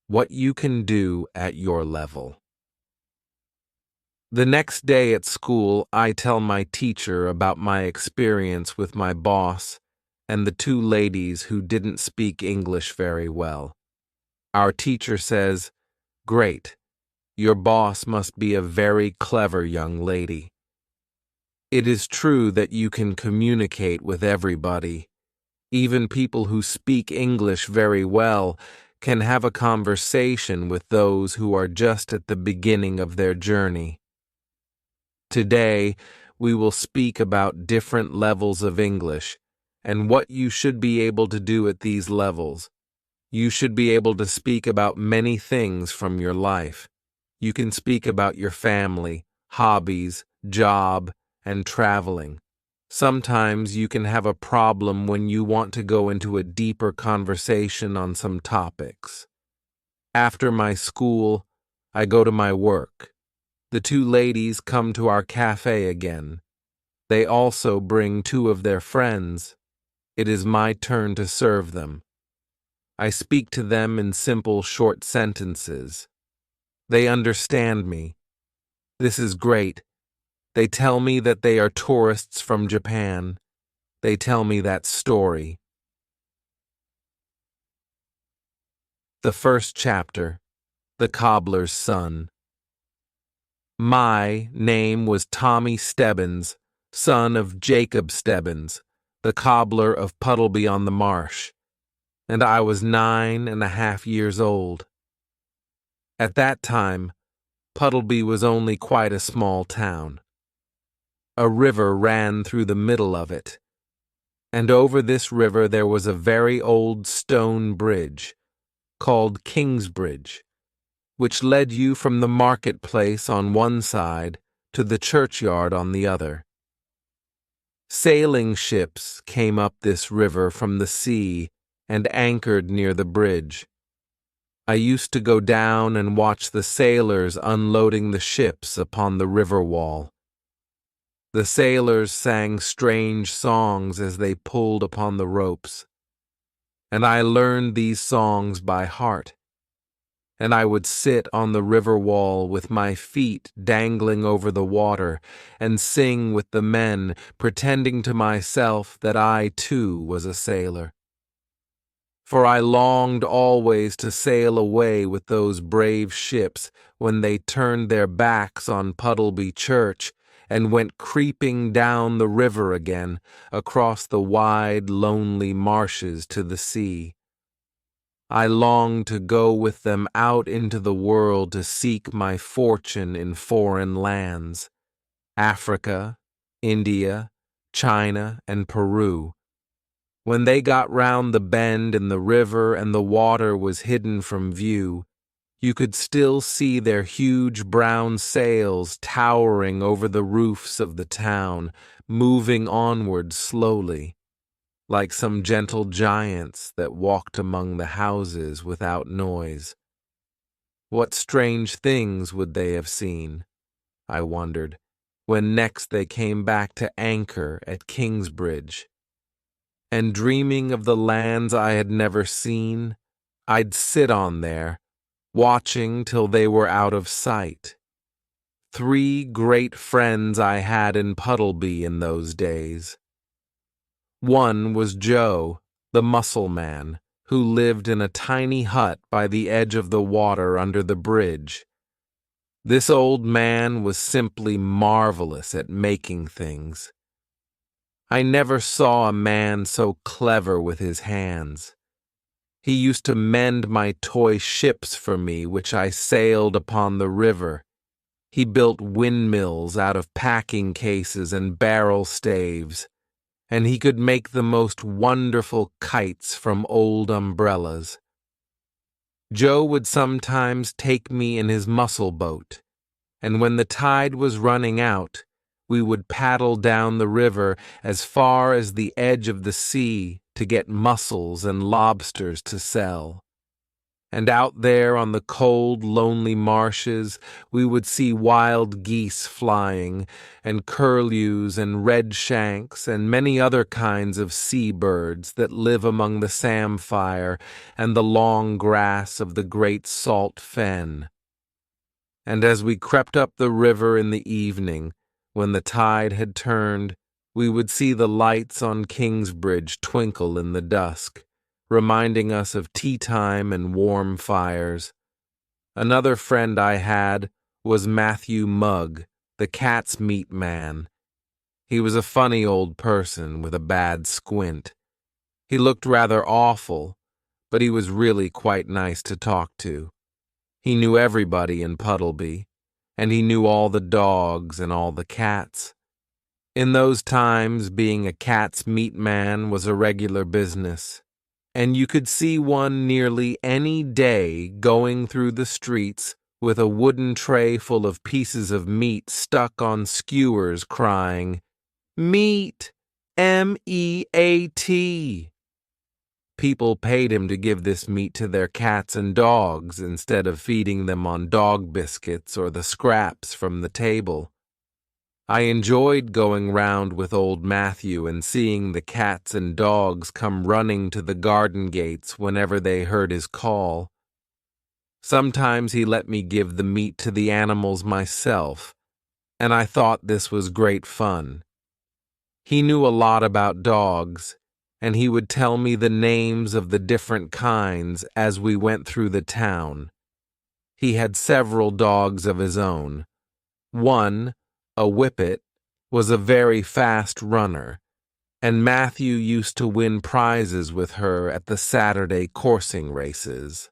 What you can do at your level. The next day at school, I tell my teacher about my experience with my boss and the two ladies who didn't speak English very well. Our teacher says, "Great, your boss must be a very clever young lady. It is true that you can communicate with everybody. Even people who speak English very well can have a conversation with those who are just at the beginning of their journey. Today, we will speak about different levels of English and what you should be able to do at these levels. You should be able to speak about many things from your life. You can speak about your family, hobbies, job, and traveling. Sometimes you can have a problem when you want to go into a deeper conversation on some topics. After my school, I go to my work. The two ladies come to our cafe again. They also bring two of their friends. It is my turn to serve them. I speak to them in simple, short sentences. They understand me. This is great. They tell me that they are tourists from Japan. They tell me that story. The first chapter, The Cobbler's Son. My name was Tommy Stebbins, son of Jacob Stebbins, the cobbler of Puddleby on the Marsh, and I was 9.5 years old. At that time, Puddleby was only quite a small town. A river ran through the middle of it, and over this river there was a very old stone bridge, called Kingsbridge, which led you from the marketplace on one side to the churchyard on the other. Sailing ships came up this river from the sea and anchored near the bridge. I used to go down and watch the sailors unloading the ships upon the river wall. The sailors sang strange songs as they pulled upon the ropes, and I learned these songs by heart. And I would sit on the river wall with my feet dangling over the water and sing with the men, pretending to myself that I too was a sailor. For I longed always to sail away with those brave ships when they turned their backs on Puddleby Church and went creeping down the river again across the wide, lonely marshes to the sea. I longed to go with them out into the world to seek my fortune in foreign lands, Africa, India, China, and Peru. When they got round the bend in the river and the water was hidden from view, you could still see their huge brown sails towering over the roofs of the town, moving onward slowly, like some gentle giants that walked among the houses without noise. What strange things would they have seen, I wondered, when next they came back to anchor at Kingsbridge. And dreaming of the lands I had never seen, I'd sit on there, watching till they were out of sight. 3 great friends I had in Puddleby in those days. One was Joe, the mussel man, who lived in a tiny hut by the edge of the water under the bridge. This old man was simply marvelous at making things. I never saw a man so clever with his hands. He used to mend my toy ships for me, which I sailed upon the river. He built windmills out of packing cases and barrel staves, and he could make the most wonderful kites from old umbrellas. Joe would sometimes take me in his mussel boat, and when the tide was running out, we would paddle down the river as far as the edge of the sea to get mussels and lobsters to sell. and out there on the cold, lonely marshes we would see wild geese flying, and curlews and redshanks and many other kinds of sea-birds that live among the samphire and the long grass of the great salt fen. And as we crept up the river in the evening, when the tide had turned, we would see the lights on Kingsbridge twinkle in the dusk, reminding us of tea time and warm fires. Another friend I had was Matthew Mugg, the cat's meat man. He was a funny old person with a bad squint. He looked rather awful, but he was really quite nice to talk to. He knew everybody in Puddleby, and he knew all the dogs and all the cats. In those times, being a cat's meat man was a regular business, and you could see one nearly any day going through the streets with a wooden tray full of pieces of meat stuck on skewers crying, "Meat! M-E-A-T!" People paid him to give this meat to their cats and dogs instead of feeding them on dog biscuits or the scraps from the table. I enjoyed going round with old Matthew and seeing the cats and dogs come running to the garden gates whenever they heard his call. Sometimes he let me give the meat to the animals myself, and I thought this was great fun. He knew a lot about dogs, and he would tell me the names of the different kinds as we went through the town. He had several dogs of his own. One, a whippet, was a very fast runner, and Matthew used to win prizes with her at the Saturday coursing races.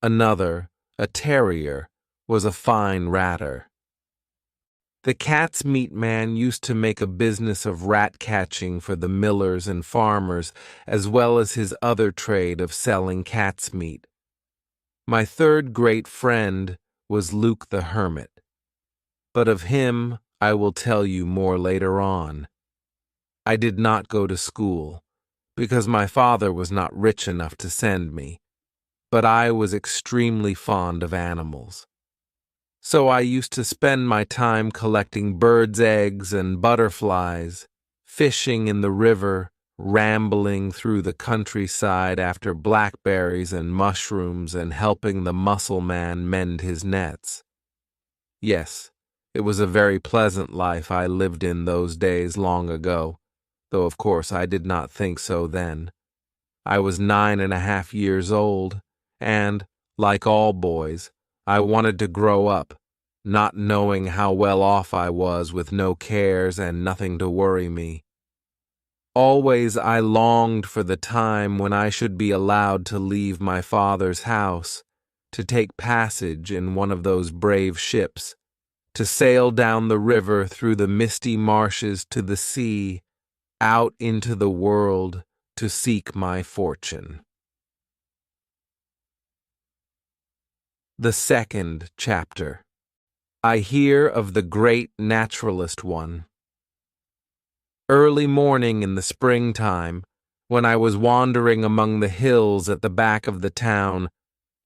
Another, a terrier, was a fine ratter. The cat's meat man used to make a business of rat catching for the millers and farmers, as well as his other trade of selling cat's meat. My third great friend was Luke the Hermit, but of him I will tell you more later on. I did not go to school, because my father was not rich enough to send me, but I was extremely fond of animals. So I used to spend my time collecting birds' eggs and butterflies, fishing in the river, rambling through the countryside after blackberries and mushrooms, and helping the mussel man mend his nets. Yes, it was a very pleasant life I lived in those days long ago, though of course I did not think so then. I was 9.5 years old, and, like all boys, I wanted to grow up, not knowing how well off I was with no cares and nothing to worry me. Always I longed for the time when I should be allowed to leave my father's house, to take passage in one of those brave ships, to sail down the river through the misty marshes to the sea, out into the world to seek my fortune. The second chapter. I hear of the great naturalist one. Early morning in the springtime, when I was wandering among the hills at the back of the town,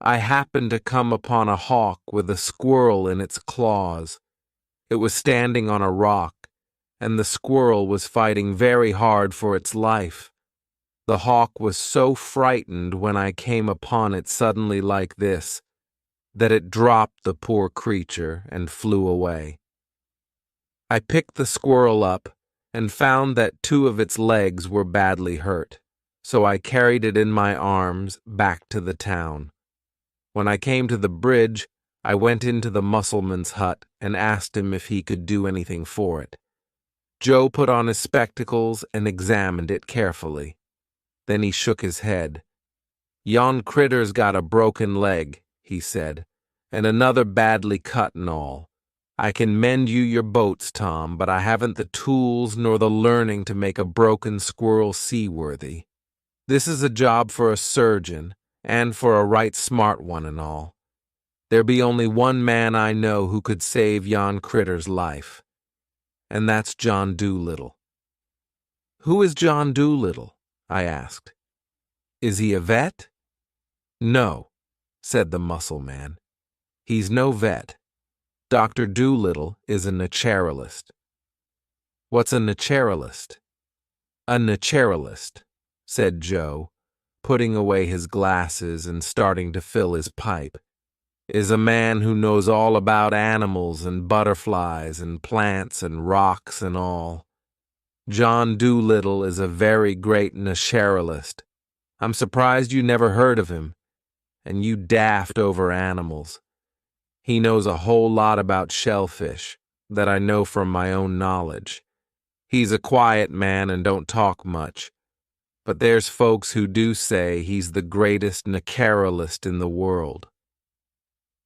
I happened to come upon a hawk with a squirrel in its claws. It was standing on a rock, and the squirrel was fighting very hard for its life. The hawk was so frightened when I came upon it suddenly like this, that it dropped the poor creature and flew away. I picked the squirrel up and found that 2 of its legs were badly hurt, so I carried it in my arms back to the town. When I came to the bridge, I went into the musselman's hut and asked him if he could do anything for it. Joe put on his spectacles and examined it carefully. Then he shook his head. "Yon critter's got a broken leg," he said, "and another badly cut and all. I can mend you your boats, Tom, but I haven't the tools nor the learning to make a broken squirrel seaworthy. This is a job for a surgeon, and for a right smart one and all. There be only one man I know who could save yon critter's life, and that's John Dolittle." "Who is John Dolittle?" I asked. "Is he a vet?" "No, said the muscle man. He's no vet. Dr. Doolittle is a naturalist. What's a naturalist? A naturalist, said Joe, putting away his glasses and starting to fill his pipe, is a man who knows all about animals and butterflies and plants and rocks and all. John Doolittle is a very great naturalist. I'm surprised you never heard of him, and you daft over animals. He knows a whole lot about shellfish that I know from my own knowledge. He's a quiet man and don't talk much, but there's folks who do say he's the greatest naturalist in the world.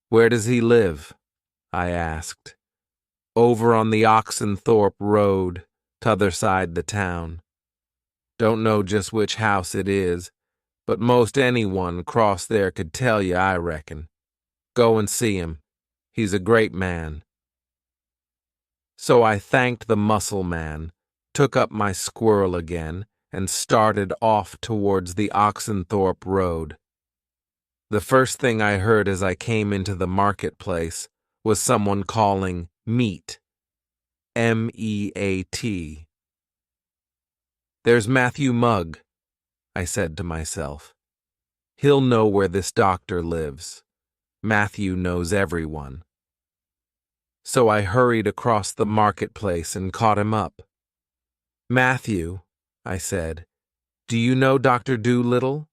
Where does he live? I asked. Over on the Oxenthorpe Road, t'other side the town. Don't know just which house it is, but most anyone cross there could tell you, I reckon. Go and see him. He's a great man. So I thanked the muscle man, took up my squirrel again, and started off towards the Oxenthorpe Road. The first thing I heard as I came into the marketplace was someone calling meat. M-E-A-T. There's Matthew Mugg, I said to myself. He'll know where this doctor lives. Matthew knows everyone. So I hurried across the marketplace and caught him up. Matthew, I said, do you know Dr. Doolittle?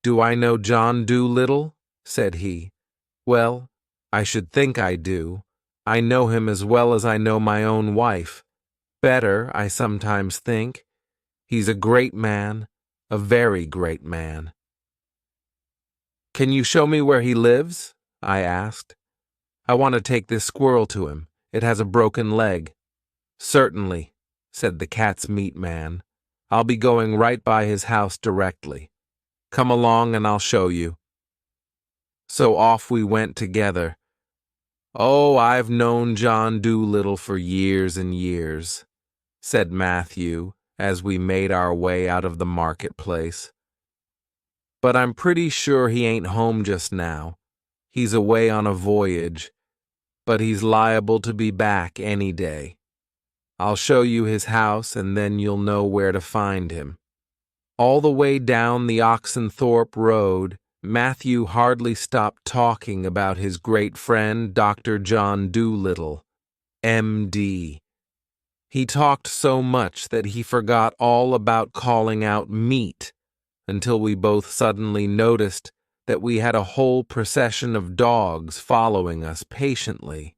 Do I know John Doolittle? Said he. Well, I should think I do. I know him as well as I know my own wife. Better, I sometimes think. He's a great man, a very great man. Can you show me where he lives? I asked. I want to take this squirrel to him. It has a broken leg. Certainly, said the cat's meat man. I'll be going right by his house directly. Come along and I'll show you. So off we went together. Oh, I've known John Doolittle for years and years, said Matthew as we made our way out of the marketplace. But I'm pretty sure he ain't home just now. He's away on a voyage, but he's liable to be back any day. I'll show you his house and then you'll know where to find him. All the way down the Oxenthorpe Road, Matthew hardly stopped talking about his great friend, Dr. John Doolittle, M.D. He talked so much that he forgot all about calling out meat until we both suddenly noticed that we had a whole procession of dogs following us patiently.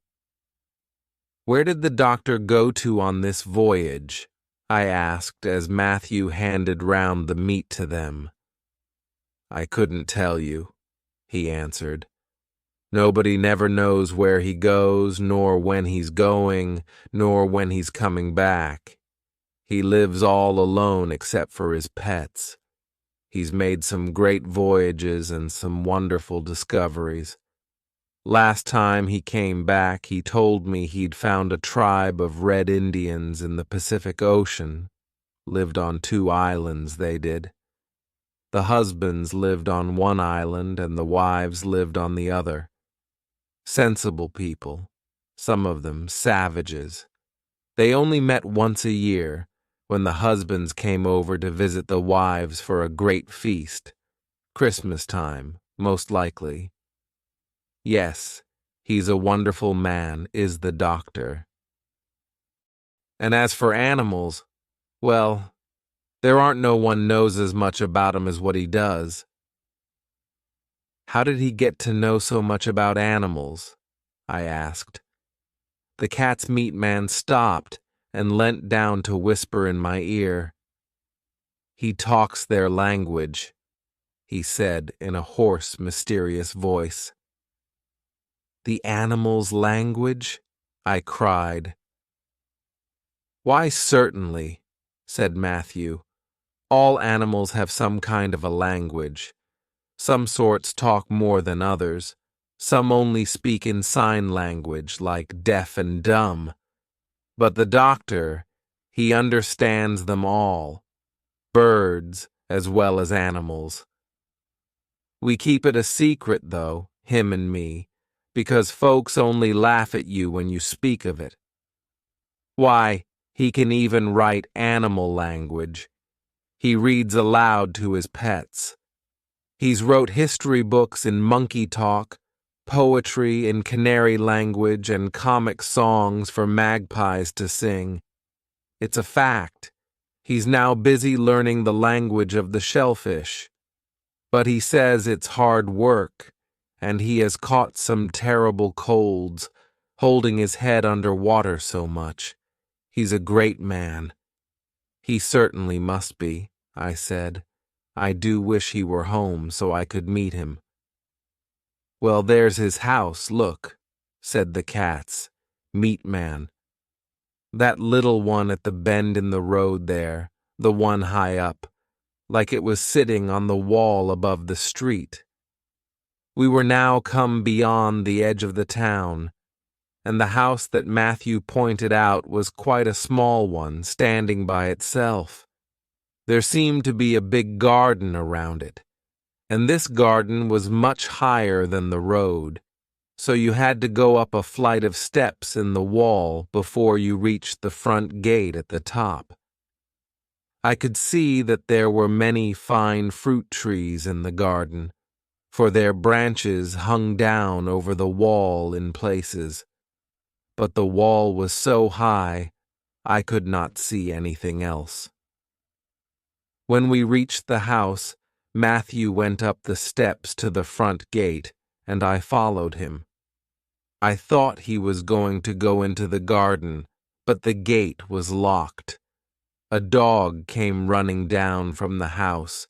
Where did the doctor go to on this voyage? I asked as Matthew handed round the meat to them. I couldn't tell you, he answered. Nobody never knows where he goes, nor when he's going, nor when he's coming back. He lives all alone except for his pets. He's made some great voyages and some wonderful discoveries. Last time he came back, he told me he'd found a tribe of Red Indians in the Pacific Ocean. Lived on 2 islands, they did. The husbands lived on one island and the wives lived on the other. Sensible people, some of them savages. They only met once a year, when the husbands came over to visit the wives for a great feast. Christmas time, most likely. Yes, he's a wonderful man, is the doctor. And as for animals, well, there aren't no one knows as much about him as what he does. How did he get to know so much about animals? I asked. The cat's meat man stopped and leant down to whisper in my ear. He talks their language, he said in a hoarse, mysterious voice. The animals' language? I cried. Why, certainly, said Matthew. All animals have some kind of a language. Some sorts talk more than others. Some only speak in sign language, like deaf and dumb. But the doctor, he understands them all, birds as well as animals. We keep it a secret, though, him and me, because folks only laugh at you when you speak of it. Why, he can even write animal language. He reads aloud to his pets. He's wrote history books in monkey talk, poetry in canary language, and comic songs for magpies to sing. It's a fact. He's now busy learning the language of the shellfish. But he says it's hard work, and he has caught some terrible colds, holding his head under water so much. He's a great man. He certainly must be, I said. I do wish he were home so I could meet him. Well, there's his house, look, said the cats. Meat Man. That little one at the bend in the road there, the one high up, like it was sitting on the wall above the street. We were now come beyond the edge of the town, and the house that Matthew pointed out was quite a small one, standing by itself. There seemed to be a big garden around it, and this garden was much higher than the road, so you had to go up a flight of steps in the wall before you reached the front gate at the top. I could see that there were many fine fruit trees in the garden, for their branches hung down over the wall in places. But the wall was so high, I could not see anything else. When we reached the house, Matthew went up the steps to the front gate, and I followed him. I thought he was going to go into the garden, but the gate was locked. A dog came running down from the house,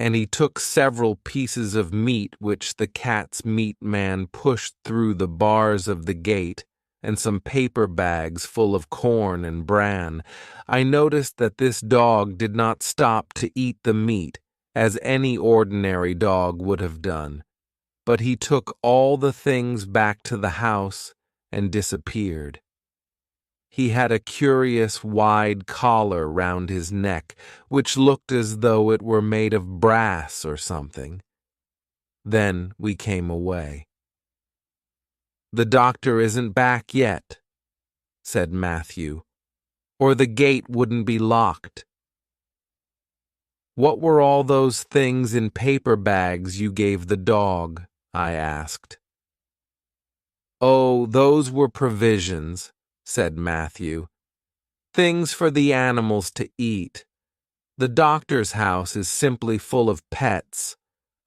and he took several pieces of meat which the cat's meat man pushed through the bars of the gate, and some paper bags full of corn and bran. I noticed that this dog did not stop to eat the meat, as any ordinary dog would have done, but he took all the things back to the house and disappeared. He had a curious wide collar round his neck, which looked as though it were made of brass or something. Then we came away. "The doctor isn't back yet," said Matthew, "or the gate wouldn't be locked." "What were all those things in paper bags you gave the dog?" I asked. "Oh, those were provisions," said Matthew. "Things for the animals to eat. The doctor's house is simply full of pets.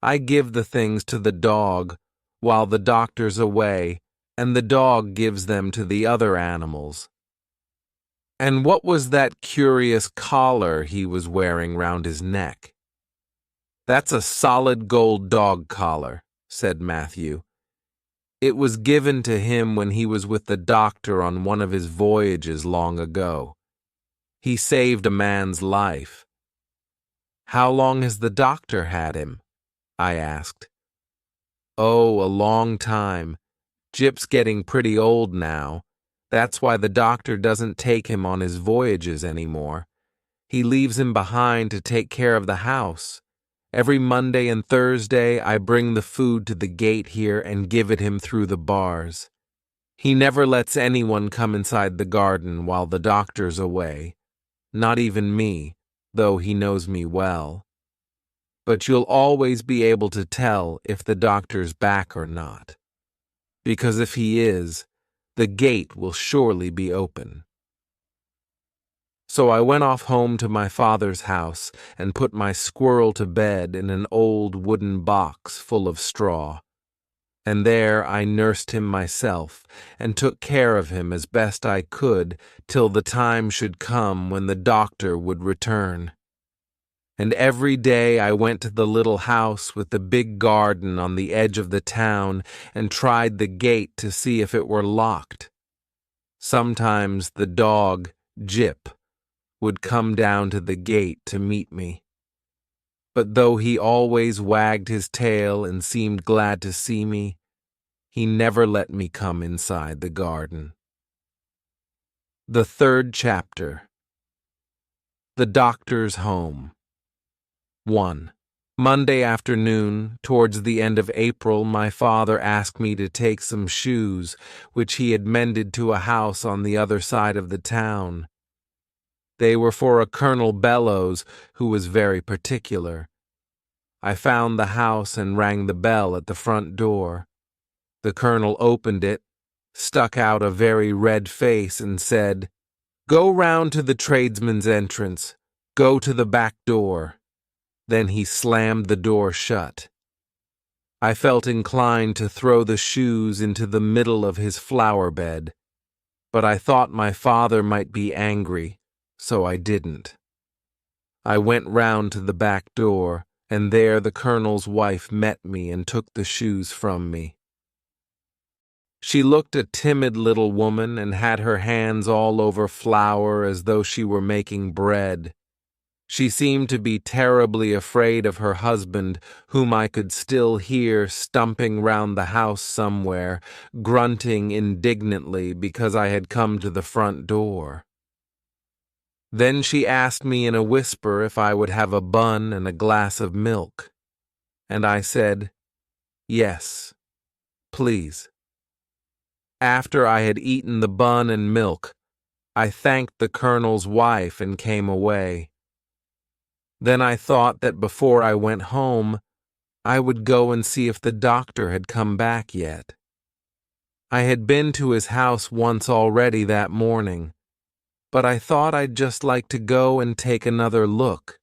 I give the things to the dog while the doctor's away, and the dog gives them to the other animals." "And what was that curious collar he was wearing round his neck?" "That's a solid gold dog collar," said Matthew. "It was given to him when he was with the doctor on one of his voyages long ago. He saved a man's life." "How long has the doctor had him?" I asked. "Oh, a long time. Gyp's getting pretty old now. That's why the doctor doesn't take him on his voyages anymore. He leaves him behind to take care of the house. Every Monday and Thursday I bring the food to the gate here and give it him through the bars. He never lets anyone come inside the garden while the doctor's away. Not even me, though he knows me well. But you'll always be able to tell if the doctor's back or not. Because if he is, the gate will surely be open." So I went off home to my father's house and put my squirrel to bed in an old wooden box full of straw. And there I nursed him myself and took care of him as best I could till the time should come when the doctor would return. And every day I went to the little house with the big garden on the edge of the town and tried the gate to see if it were locked. Sometimes the dog, Gyp, would come down to the gate to meet me. But though he always wagged his tail and seemed glad to see me, he never let me come inside the garden. The third chapter. The Doctor's Home. 1. Monday afternoon, towards the end of April, my father asked me to take some shoes, which he had mended to a house on the other side of the town. They were for a Colonel Bellows, who was very particular. I found the house and rang the bell at the front door. The colonel opened it, stuck out a very red face, and said, "Go round to the tradesman's entrance. Go to the back door." Then he slammed the door shut. I felt inclined to throw the shoes into the middle of his flower bed, but I thought my father might be angry, so I didn't. I went round to the back door, and there the colonel's wife met me and took the shoes from me. She looked a timid little woman and had her hands all over flour as though she were making bread. She seemed to be terribly afraid of her husband, whom I could still hear stumping round the house somewhere, grunting indignantly because I had come to the front door. Then she asked me in a whisper if I would have a bun and a glass of milk, and I said, "Yes, please." After I had eaten the bun and milk, I thanked the colonel's wife and came away. Then I thought that before I went home, I would go and see if the doctor had come back yet. I had been to his house once already that morning, but I thought I'd just like to go and take another look.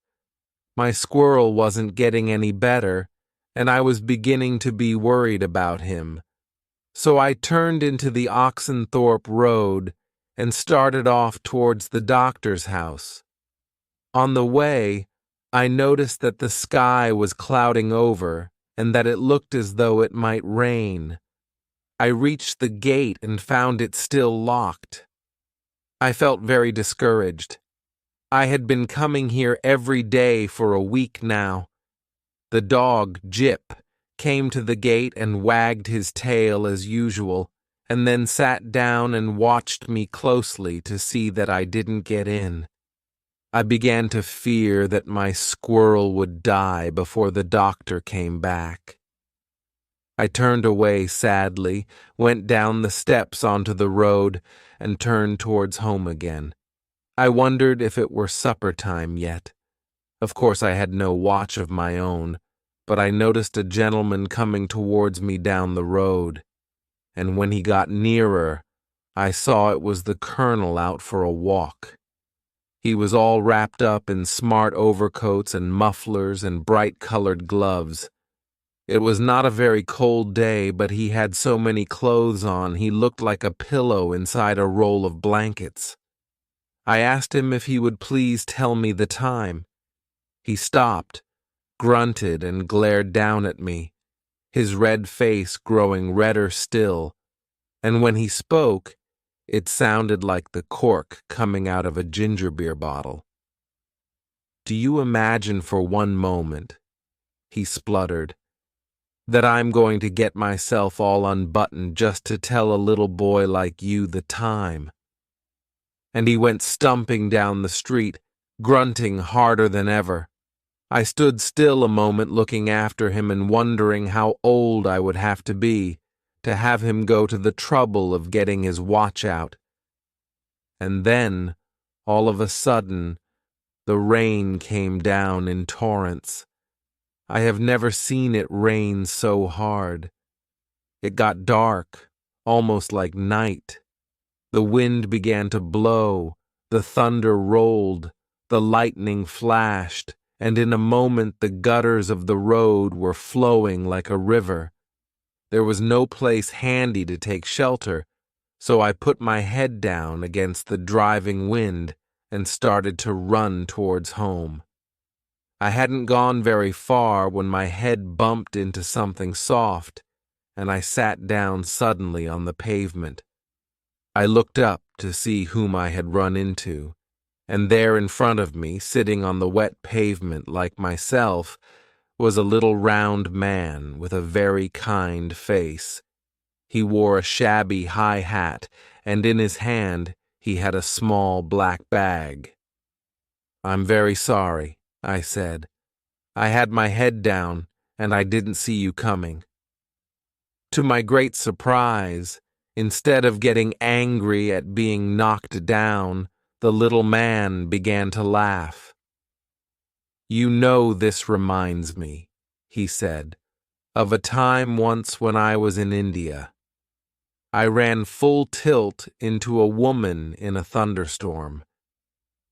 My squirrel wasn't getting any better, and I was beginning to be worried about him. So I turned into the Oxenthorpe Road and started off towards the doctor's house. On the way, I noticed that the sky was clouding over and that it looked as though it might rain. I reached the gate and found it still locked. I felt very discouraged. I had been coming here every day for a week now. The dog, Jip, came to the gate and wagged his tail as usual, and then sat down and watched me closely to see that I didn't get in. I began to fear that my squirrel would die before the doctor came back. I turned away sadly, went down the steps onto the road, and turned towards home again. I wondered if it were supper time yet. Of course I had no watch of my own, but I noticed a gentleman coming towards me down the road, and when he got nearer, I saw it was the colonel out for a walk. He was all wrapped up in smart overcoats and mufflers and bright-colored gloves. It was not a very cold day, but he had so many clothes on he looked like a pillow inside a roll of blankets. I asked him if he would please tell me the time. He stopped, grunted, and glared down at me, his red face growing redder still, and when he spoke, it sounded like the cork coming out of a ginger beer bottle. "Do you imagine for one moment," he spluttered, "that I'm going to get myself all unbuttoned just to tell a little boy like you the time?" And he went stumping down the street, grunting harder than ever. I stood still a moment looking after him and wondering how old I would have to have him go to the trouble of getting his watch out. And then, all of a sudden, the rain came down in torrents. I have never seen it rain so hard. It got dark, almost like night. The wind began to blow, the thunder rolled, the lightning flashed, and in a moment the gutters of the road were flowing like a river. There was no place handy to take shelter, so I put my head down against the driving wind and started to run towards home. I hadn't gone very far when my head bumped into something soft, and I sat down suddenly on the pavement. I looked up to see whom I had run into, and there in front of me, sitting on the wet pavement like myself, was a little round man with a very kind face. He wore a shabby high hat, and in his hand he had a small black bag. "I'm very sorry," I said. I had my head down, and I didn't see you coming. To my great surprise, instead of getting angry at being knocked down, the little man began to laugh. "You know, this reminds me," he said, "of a time once when I was in India. I ran full tilt into a woman in a thunderstorm.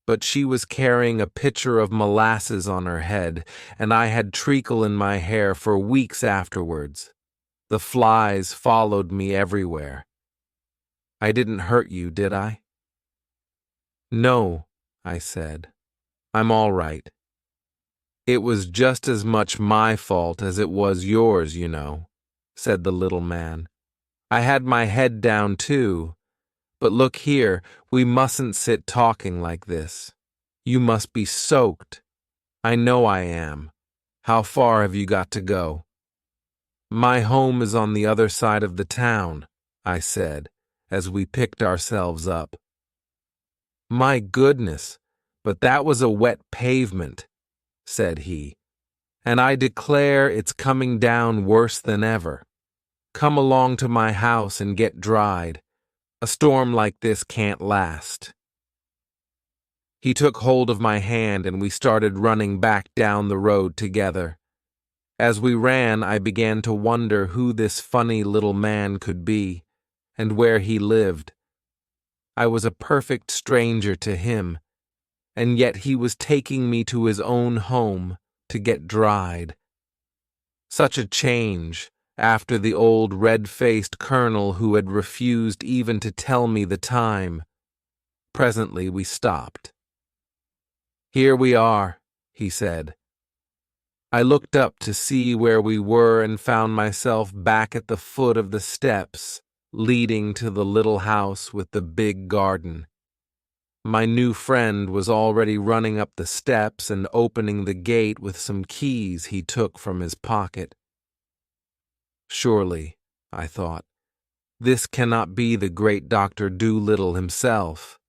But she was carrying a pitcher of molasses on her head, and I had treacle in my hair for weeks afterwards. The flies followed me everywhere. I didn't hurt you, did I?" "No," I said. "I'm all right. It was just as much my fault as it was yours, you know," said the little man. "I had my head down too. But look here, we mustn't sit talking like this. You must be soaked. I know I am. How far have you got to go?" "My home is on the other side of the town," I said, as we picked ourselves up. "My goodness, but that was a wet pavement," said he, "and I declare it's coming down worse than ever. Come along to my house and get dried. A storm like this can't last." He took hold of my hand and we started running back down the road together. As we ran, I began to wonder who this funny little man could be, and where he lived. I was a perfect stranger to him, and yet he was taking me to his own home to get dried. Such a change after the old red-faced colonel who had refused even to tell me the time. Presently we stopped. "Here we are," he said. I looked up to see where we were and found myself back at the foot of the steps leading to the little house with the big garden. My new friend was already running up the steps and opening the gate with some keys he took from his pocket. Surely, I thought, this cannot be the great Dr. Dolittle himself.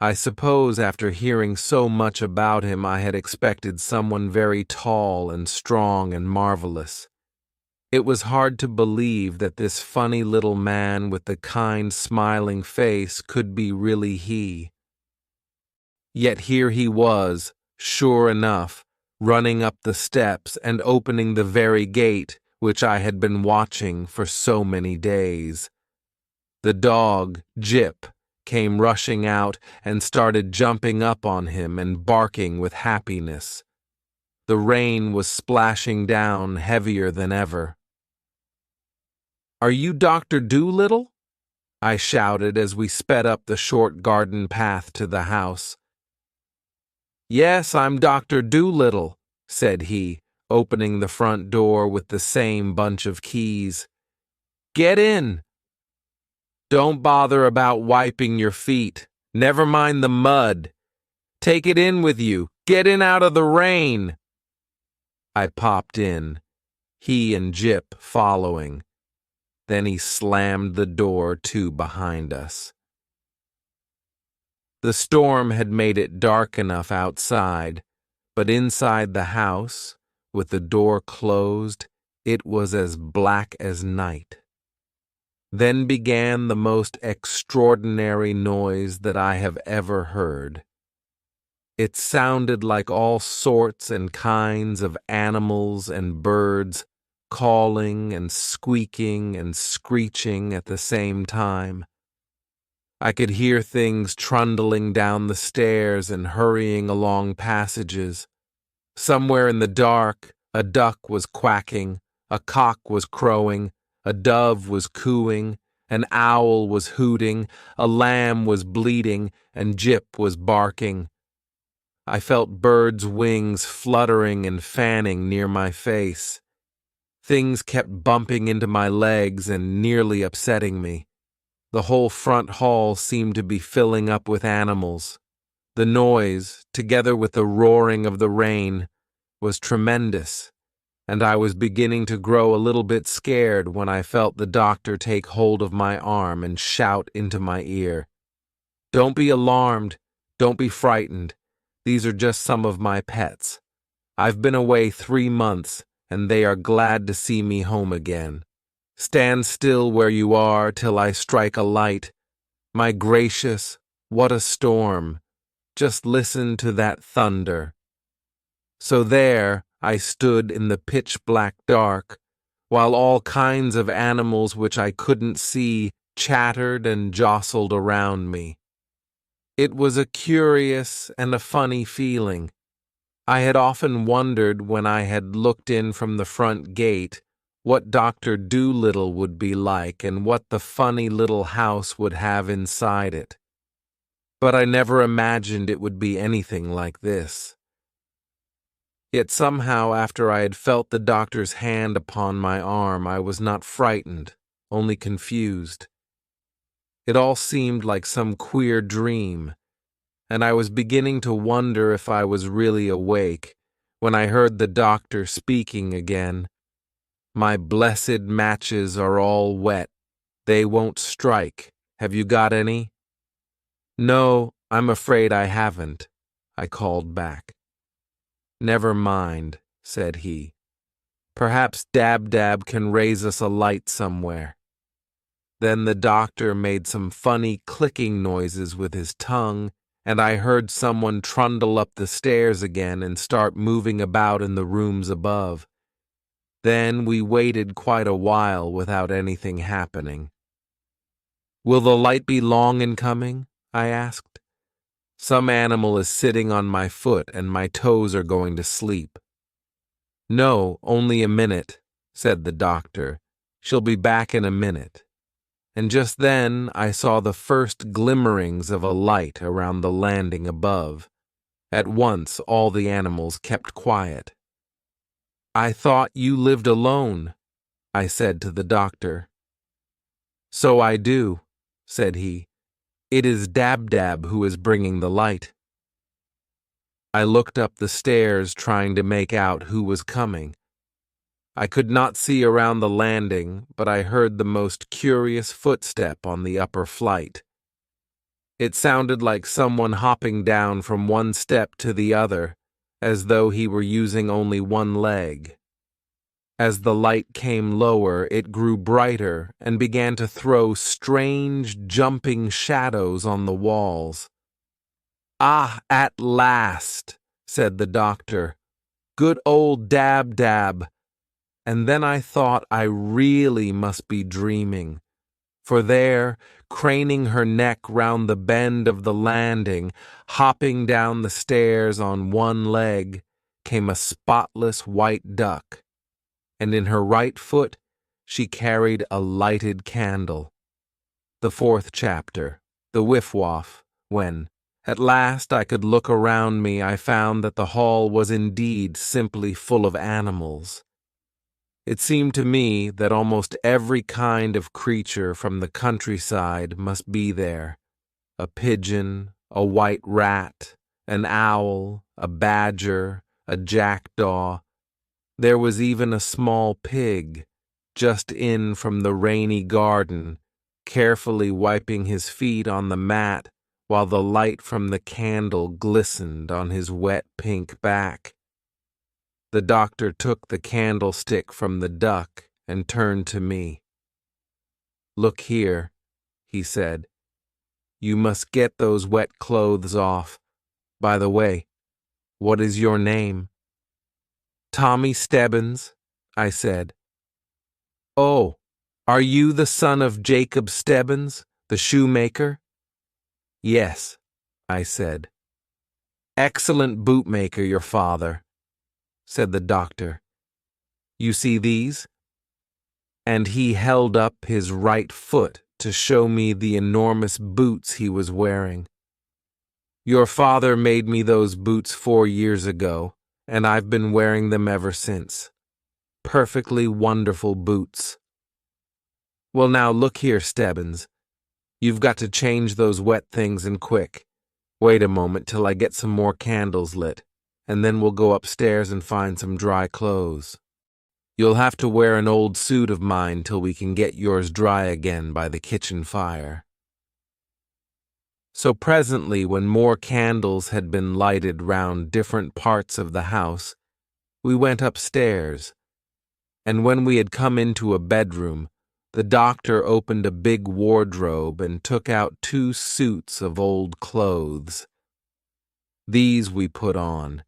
I suppose after hearing so much about him I had expected someone very tall and strong and marvelous. It was hard to believe that this funny little man with the kind, smiling face could be really he. Yet here he was, sure enough, running up the steps and opening the very gate which I had been watching for so many days. The dog, Jip, came rushing out and started jumping up on him and barking with happiness. The rain was splashing down heavier than ever. "Are you Dr. Dolittle?" I shouted as we sped up the short garden path to the house. "Yes, I'm Dr. Dolittle," said he, opening the front door with the same bunch of keys. "Get in. Don't bother about wiping your feet. Never mind the mud. Take it in with you. Get in out of the rain." I popped in, he and Jip following. Then he slammed the door to behind us. The storm had made it dark enough outside, but inside the house, with the door closed, it was as black as night. Then began the most extraordinary noise that I have ever heard. It sounded like all sorts and kinds of animals and birds calling and squeaking and screeching at the same time. I could hear things trundling down the stairs and hurrying along passages. Somewhere in the dark, a duck was quacking, a cock was crowing, a dove was cooing, an owl was hooting, a lamb was bleating, and Jip was barking. I felt birds' wings fluttering and fanning near my face. Things kept bumping into my legs and nearly upsetting me. The whole front hall seemed to be filling up with animals. The noise, together with the roaring of the rain, was tremendous, and I was beginning to grow a little bit scared when I felt the doctor take hold of my arm and shout into my ear, "Don't be alarmed. Don't be frightened. These are just some of my pets. I've been away 3 months, and they are glad to see me home again. Stand still where you are till I strike a light. My gracious, what a storm! Just listen to that thunder. So there I stood in the pitch-black dark, while all kinds of animals which I couldn't see chattered and jostled around me. It was a curious and a funny feeling. I had often wondered when I had looked in from the front gate what Dr. Dolittle would be like and what the funny little house would have inside it. But I never imagined it would be anything like this. Yet somehow, after I had felt the doctor's hand upon my arm, I was not frightened, only confused. It all seemed like some queer dream, and I was beginning to wonder if I was really awake when I heard the doctor speaking again. My blessed matches are all wet. They won't strike. Have you got any? No, I'm afraid I haven't, I called back. Never mind, said he. Perhaps Dab-Dab can raise us a light somewhere. Then the doctor made some funny clicking noises with his tongue, and I heard someone trundle up the stairs again and start moving about in the rooms above. Then we waited quite a while without anything happening. Will the light be long in coming? I asked. Some animal is sitting on my foot and my toes are going to sleep. No, only a minute, said the doctor. She'll be back in a minute. And just then I saw the first glimmerings of a light around the landing above. At once all the animals kept quiet. I thought you lived alone, I said to the doctor. So I do, said he. It is Dab-Dab who is bringing the light. I looked up the stairs trying to make out who was coming. I could not see around the landing, but I heard the most curious footstep on the upper flight. It sounded like someone hopping down from one step to the other, as though he were using only one leg. As the light came lower, it grew brighter and began to throw strange, jumping shadows on the walls. Ah, at last, said the doctor. Good old Dab-Dab. And then I thought I really must be dreaming. For there, craning her neck round the bend of the landing, hopping down the stairs on one leg, came a spotless white duck. And in her right foot she carried a lighted candle. The 4th chapter, the Wiff-Waff, when, at last I could look around me, I found that the hall was indeed simply full of animals. It seemed to me that almost every kind of creature from the countryside must be there. A pigeon, a white rat, an owl, a badger, a jackdaw. There was even a small pig, just in from the rainy garden, carefully wiping his feet on the mat while the light from the candle glistened on his wet pink back. The doctor took the candlestick from the duck and turned to me. Look here, he said. You must get those wet clothes off. By the way, what is your name? Tommy Stebbins, I said. Oh, are you the son of Jacob Stebbins, the shoemaker? Yes, I said. Excellent bootmaker, your father, said the doctor. You see these? And he held up his right foot to show me the enormous boots he was wearing. Your father made me those boots 4 years ago, and I've been wearing them ever since. Perfectly wonderful boots. Well, now look here, Stebbins. You've got to change those wet things and quick. Wait a moment till I get some more candles lit, and then we'll go upstairs and find some dry clothes. You'll have to wear an old suit of mine till we can get yours dry again by the kitchen fire. So presently, when more candles had been lighted round different parts of the house, We went upstairs, and when we had come into a bedroom, the doctor opened a big wardrobe and took out 2 suits of old clothes. These we put on.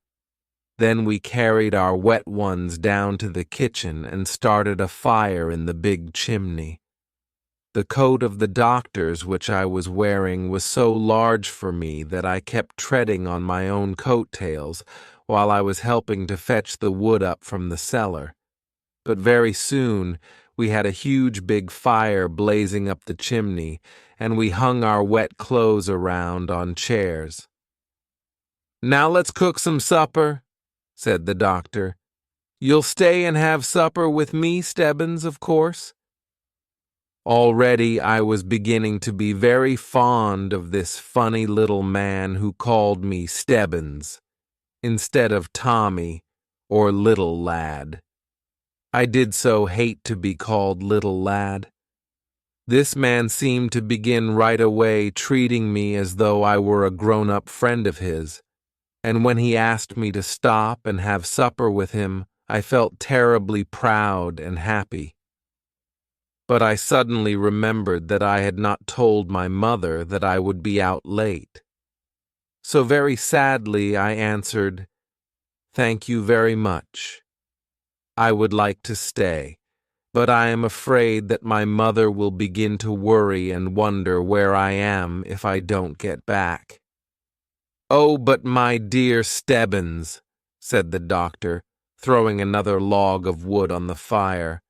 Then we carried our wet ones down to the kitchen and started a fire in the big chimney. The coat of the doctor's which I was wearing was so large for me that I kept treading on my own coattails while I was helping to fetch the wood up from the cellar. But very soon we had a huge big fire blazing up the chimney, and we hung our wet clothes around on chairs. "Now let's cook some supper," said the doctor. "You'll stay and have supper with me, Stebbins, of course." Already I was beginning to be very fond of this funny little man who called me Stebbins instead of Tommy or Little Lad. I did so hate to be called Little Lad. This man seemed to begin right away treating me as though I were a grown-up friend of his, and when he asked me to stop and have supper with him, I felt terribly proud and happy. But I suddenly remembered that I had not told my mother that I would be out late. So very sadly I answered, "Thank you very much. I would like to stay, but I am afraid that my mother will begin to worry and wonder where I am if I don't get back." "Oh, but my dear Stebbins," said the doctor, throwing another log of wood on the fire,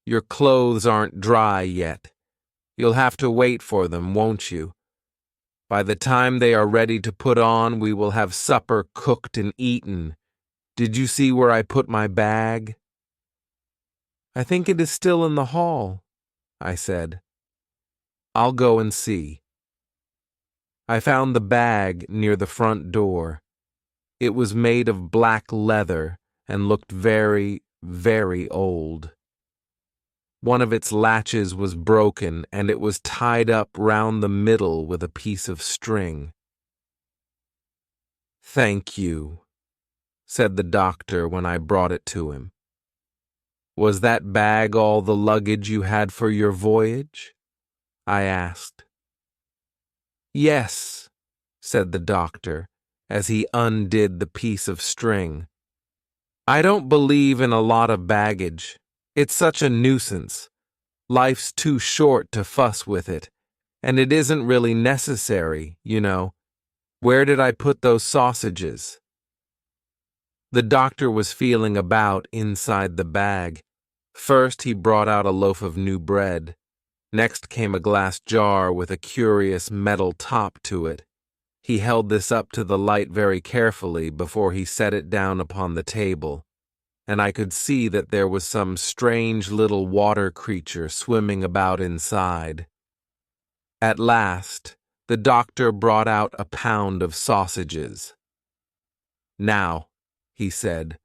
"your clothes aren't dry yet. You'll have to wait for them, won't you? By the time they are ready to put on, we will have supper cooked and eaten. Did you see where I put my bag?" "I think it is still in the hall," I said. "I'll go and see." I found the bag near the front door. It was made of black leather and looked very, very old. One of its latches was broken, and it was tied up round the middle with a piece of string. "Thank you," said the doctor when I brought it to him. "Was that bag all the luggage you had for your voyage?" I asked. "Yes," said the doctor, as he undid the piece of string. "I don't believe in a lot of baggage. It's such a nuisance. Life's too short to fuss with it, and it isn't really necessary, you know. Where did I put those sausages?" The doctor was feeling about inside the bag. First he brought out a loaf of new bread. Next came a glass jar with a curious metal top to it. He held this up to the light very carefully before he set it down upon the table, and I could see that there was some strange little water creature swimming about inside. At last, the doctor brought out a pound of sausages. "Now," he said,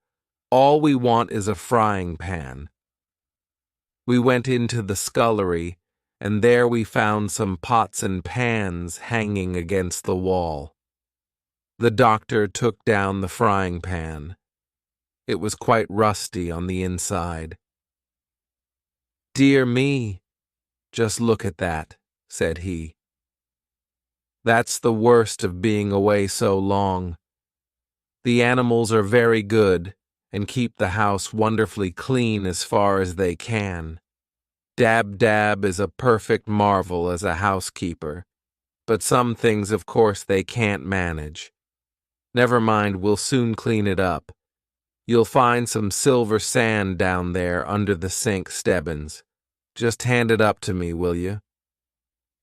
"all we want is a frying pan." We went into the scullery, and there we found some pots and pans hanging against the wall. The doctor took down the frying pan. It was quite rusty on the inside. "Dear me, just look at that," said he. "That's the worst of being away so long. The animals are very good and keep the house wonderfully clean as far as they can. Dab-Dab is a perfect marvel as a housekeeper, but some things of course they can't manage. Never mind, we'll soon clean it up. You'll find some silver sand down there under the sink, Stebbins. Just hand it up to me, will you?"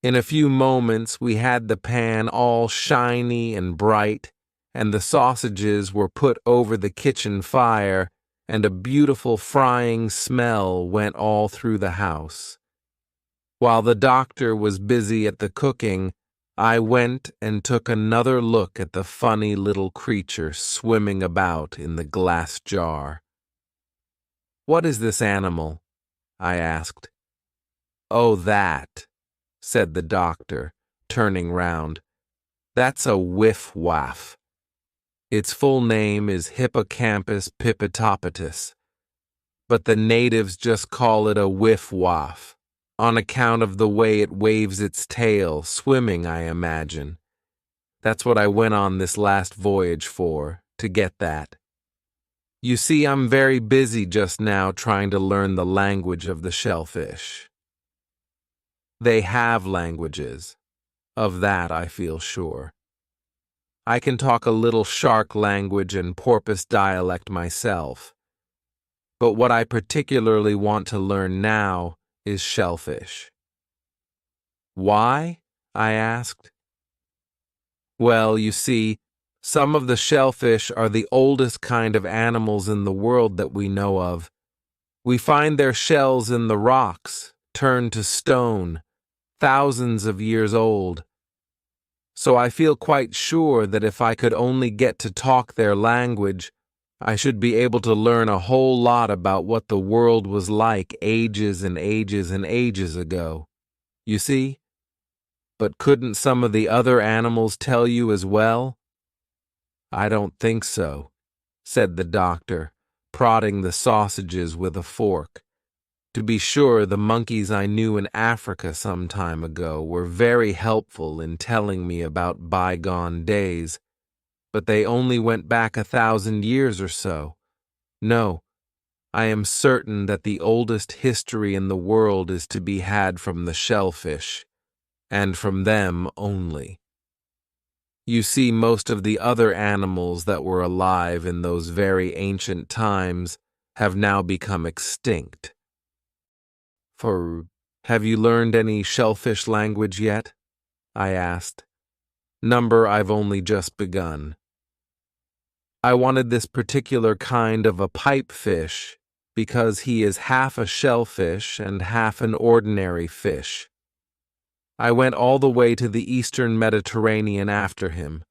In a few moments we had the pan all shiny and bright, and the sausages were put over the kitchen fire, and a beautiful frying smell went all through the house. While the doctor was busy at the cooking, I went and took another look at the funny little creature swimming about in the glass jar. "What is this animal?" I asked. "Oh, that," said the doctor, turning round. "That's a Whiff-Waff. Its full name is Hippocampus pipitopatus, but the natives just call it a whiff-waff, on account of the way it waves its tail, swimming, I imagine. That's what I went on this last voyage for, to get that. You see, I'm very busy just now trying to learn the language of the shellfish. They have languages. Of that I feel sure. I can talk a little shark language and porpoise dialect myself. But what I particularly want to learn now is shellfish. Why? I asked. Well, you see, some of the shellfish are the oldest kind of animals in the world that we know of. We find their shells in the rocks, turned to stone, thousands of years old. So I feel quite sure that if I could only get to talk their language, I should be able to learn a whole lot about what the world was like ages and ages and ages ago. You see? But couldn't some of the other animals tell you as well? I don't think so, said the doctor, prodding the sausages with a fork. To be sure, the monkeys I knew in Africa some time ago were very helpful in telling me about bygone days, but they only went back 1,000 years or so. No, I am certain that the oldest history in the world is to be had from the shellfish, and from them only. You see, most of the other animals that were alive in those very ancient times have now become extinct. Have you learned any shellfish language yet? I asked. Number, I've only just begun. I wanted this particular kind of a pipefish because he is half a shellfish and half an ordinary fish. I went all the way to the Eastern Mediterranean after him,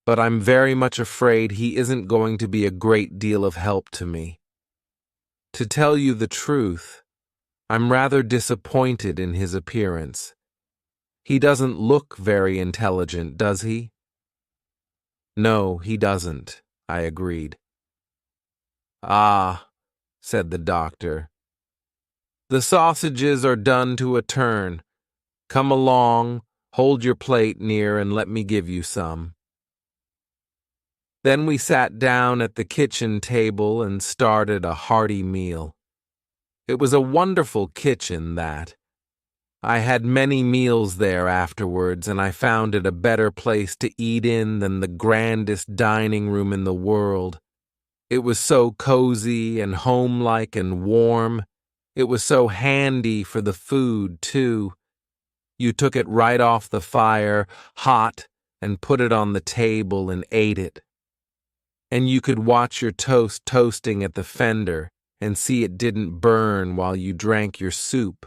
but I'm very much afraid he isn't going to be a great deal of help to me. To tell you the truth, I'm rather disappointed in his appearance. He doesn't look very intelligent, does he? No, he doesn't, I agreed. Ah, said the doctor. The sausages are done to a turn. Come along, hold your plate near and let me give you some. Then we sat down at the kitchen table and started a hearty meal. It was a wonderful kitchen, that. I had many meals there afterwards, and I found it a better place to eat in than the grandest dining room in the world. It was so cozy and homelike and warm. It was so handy for the food, too. You took it right off the fire, hot, and put it on the table and ate it. And you could watch your toast toasting at the fender and see it didn't burn while you drank your soup.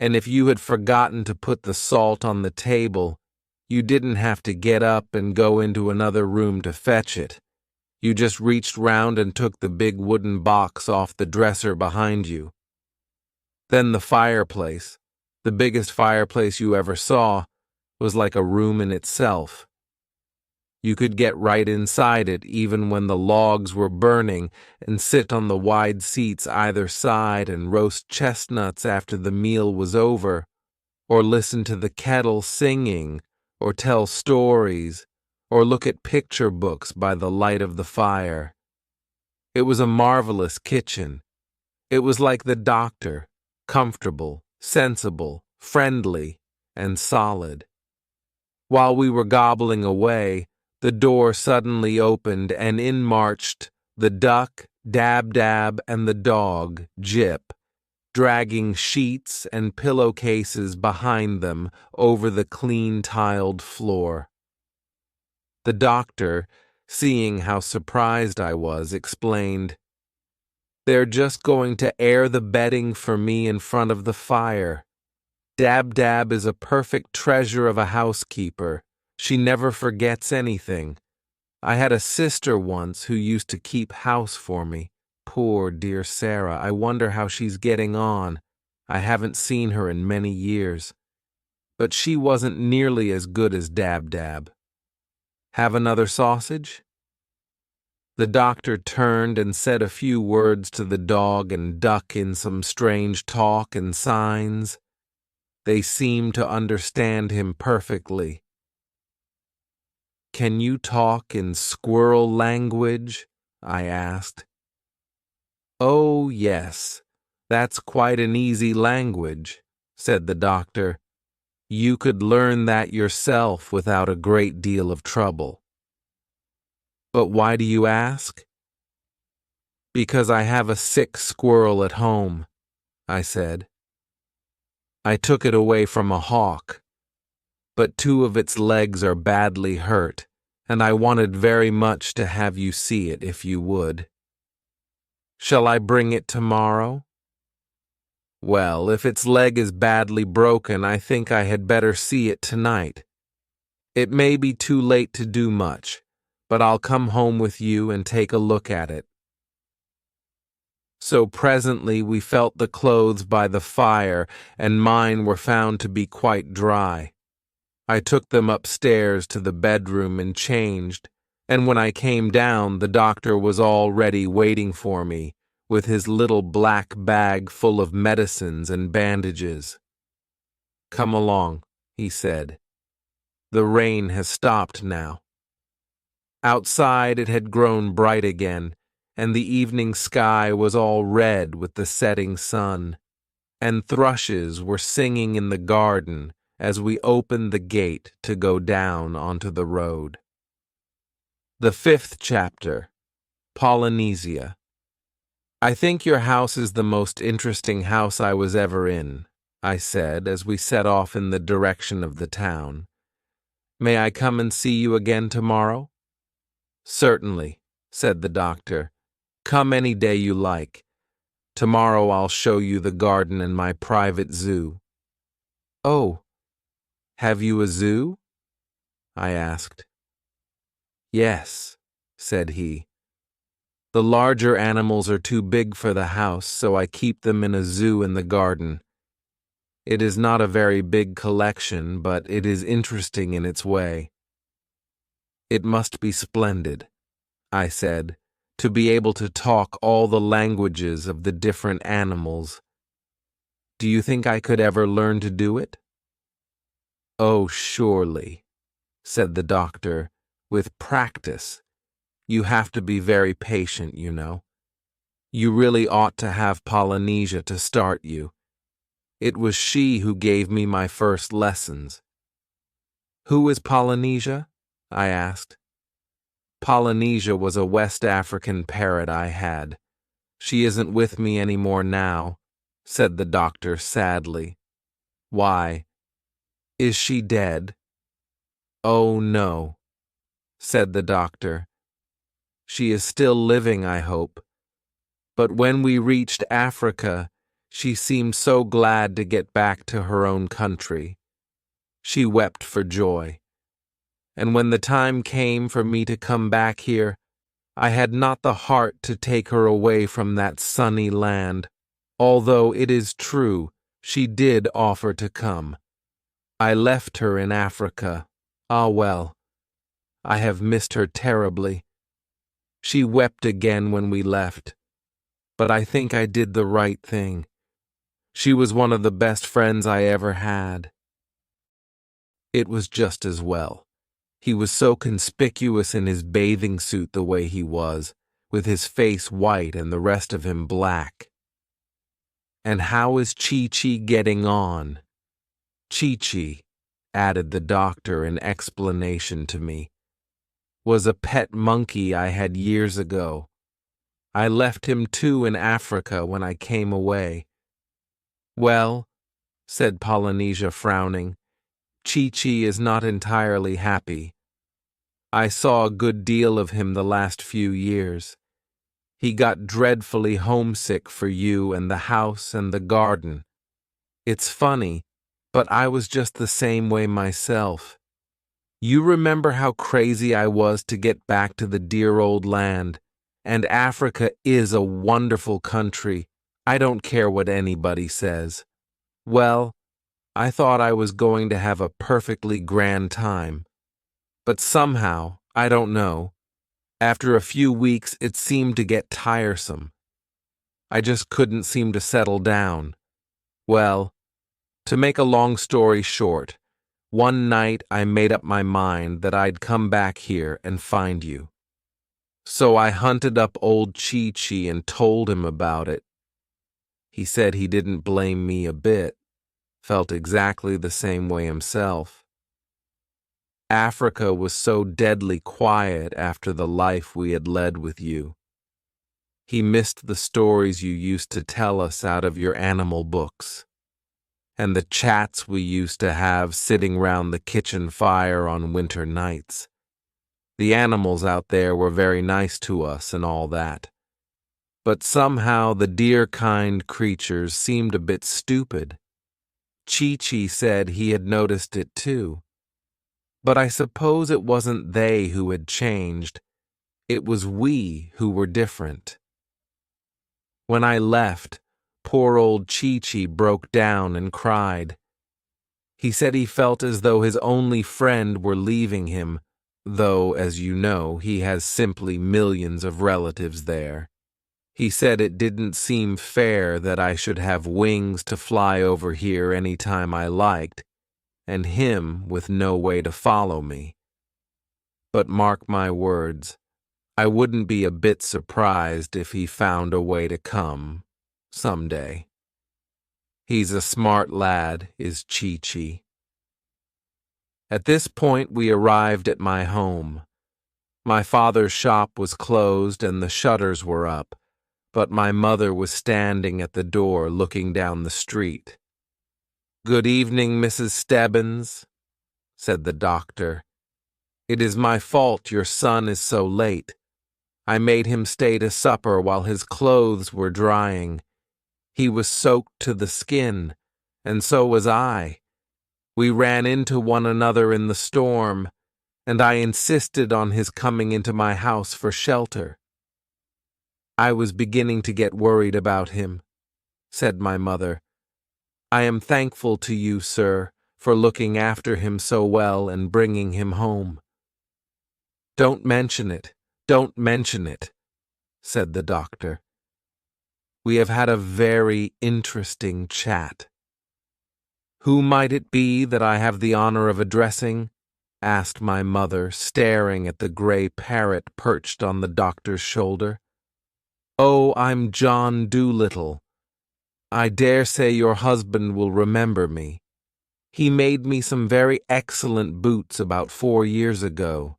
And if you had forgotten to put the salt on the table, you didn't have to get up and go into another room to fetch it. You just reached round and took the big wooden box off the dresser behind you. Then the fireplace, the biggest fireplace you ever saw, was like a room in itself. You could get right inside it even when the logs were burning and sit on the wide seats either side and roast chestnuts after the meal was over, or listen to the kettle singing, or tell stories, or look at picture books by the light of the fire. It was a marvelous kitchen. It was like the doctor, comfortable, sensible, friendly, and solid. While we were gobbling away, the door suddenly opened and in marched the duck, Dab-Dab, and the dog, Jip, dragging sheets and pillowcases behind them over the clean-tiled floor. The doctor, seeing how surprised I was, explained, "They're just going to air the bedding for me in front of the fire. Dab-Dab is a perfect treasure of a housekeeper. She never forgets anything. I had a sister once who used to keep house for me. Poor dear Sarah, I wonder how she's getting on. I haven't seen her in many years. But she wasn't nearly as good as Dab-Dab. Have another sausage?" The doctor turned and said a few words to the dog and duck in some strange talk and signs. They seemed to understand him perfectly. "Can you talk in squirrel language?" I asked. "Oh, yes, that's quite an easy language," said the doctor. "You could learn that yourself without a great deal of trouble." "But why do you ask?" "Because I have a sick squirrel at home," I said. "I took it away from a hawk, but 2 of its legs are badly hurt, and I wanted very much to have you see it if you would." "Shall I bring it tomorrow?" "Well, if its leg is badly broken, I think I had better see it tonight. It may be too late to do much, but I'll come home with you and take a look at it." So presently we felt the clothes by the fire, and mine were found to be quite dry. I took them upstairs to the bedroom and changed, and when I came down, the doctor was already waiting for me, with his little black bag full of medicines and bandages. "Come along," he said. "The rain has stopped now." Outside it had grown bright again, and the evening sky was all red with the setting sun, and thrushes were singing in the garden as we opened the gate to go down onto the road. The 5th chapter, Polynesia. "I think your house is the most interesting house I was ever in," I said as we set off in the direction of the town. "May I come and see you again tomorrow?" "Certainly," said the doctor. "Come any day you like. Tomorrow I'll show you the garden and my private zoo." "Oh, have you a zoo?" I asked. "Yes," said he. "The larger animals are too big for the house, so I keep them in a zoo in the garden. It is not a very big collection, but it is interesting in its way." "It must be splendid," I said, "to be able to talk all the languages of the different animals. Do you think I could ever learn to do it?" "Oh, surely," said the doctor. "With practice. You have to be very patient, you know. You really ought to have Polynesia to start you. It was she who gave me my first lessons." "Who is Polynesia?" I asked. "Polynesia was a West African parrot I had. She isn't with me any more now," said the doctor sadly. "Why? Is she dead?" "Oh, no," said the doctor. "She is still living, I hope. But when we reached Africa, she seemed so glad to get back to her own country. She wept for joy. And when the time came for me to come back here, I had not the heart to take her away from that sunny land, although it is true she did offer to come. I left her in Africa. Ah, well, I have missed her terribly. She wept again when we left, but I think I did the right thing. She was one of the best friends I ever had." It was just as well. He was so conspicuous in his bathing suit the way he was, with his face white and the rest of him black. "And how is Chi-Chi getting on?" "Chi-Chi," added the doctor in explanation to me, "was a pet monkey I had years ago. I left him too in Africa when I came away." "Well," said Polynesia, frowning, "Chi-Chi is not entirely happy. I saw a good deal of him the last few years. He got dreadfully homesick for you and the house and the garden. It's funny, but I was just the same way myself. You remember how crazy I was to get back to the dear old land, and Africa is a wonderful country. I don't care what anybody says. Well, I thought I was going to have a perfectly grand time. But somehow, I don't know, After a few weeks, it seemed to get tiresome. I just couldn't seem to settle down. Well, to make a long story short, one night I made up my mind that I'd come back here and find you. So I hunted up old Chi-Chi and told him about it. He said he didn't blame me a bit, felt exactly the same way himself. Africa was so deadly quiet after the life we had led with you. He missed the stories you used to tell us out of your animal books, and the chats we used to have sitting round the kitchen fire on winter nights. The animals out there were very nice to us and all that. But somehow the deer-kind creatures seemed a bit stupid. Chi-Chi said he had noticed it too. But I suppose it wasn't they who had changed. It was we who were different. When I left, poor old Chi-Chi broke down and cried. He said he felt as though his only friend were leaving him, though, as you know, he has simply millions of relatives there. He said it didn't seem fair that I should have wings to fly over here any time I liked, and him with no way to follow me. But mark my words, I wouldn't be a bit surprised if he found a way to come, someday. He's a smart lad, is Chi-Chi. At this point we arrived at my home. My father's shop was closed and the shutters were up, but my mother was standing at the door looking down the street. "Good evening, Mrs. Stebbins," said the doctor. "It is my fault your son is so late. I made him stay to supper while his clothes were drying. He was soaked to the skin, and so was I. We ran into one another in the storm, and I insisted on his coming into my house for shelter." "I was beginning to get worried about him," said my mother. "I am thankful to you, sir, for looking after him so well and bringing him home." "Don't mention it, don't mention it," said the doctor. "We have had a very interesting chat." "Who might it be that I have the honor of addressing?" asked my mother, staring at the gray parrot perched on the doctor's shoulder. "Oh, I'm John Dolittle. I dare say your husband will remember me. He made me some very excellent boots about 4 years ago.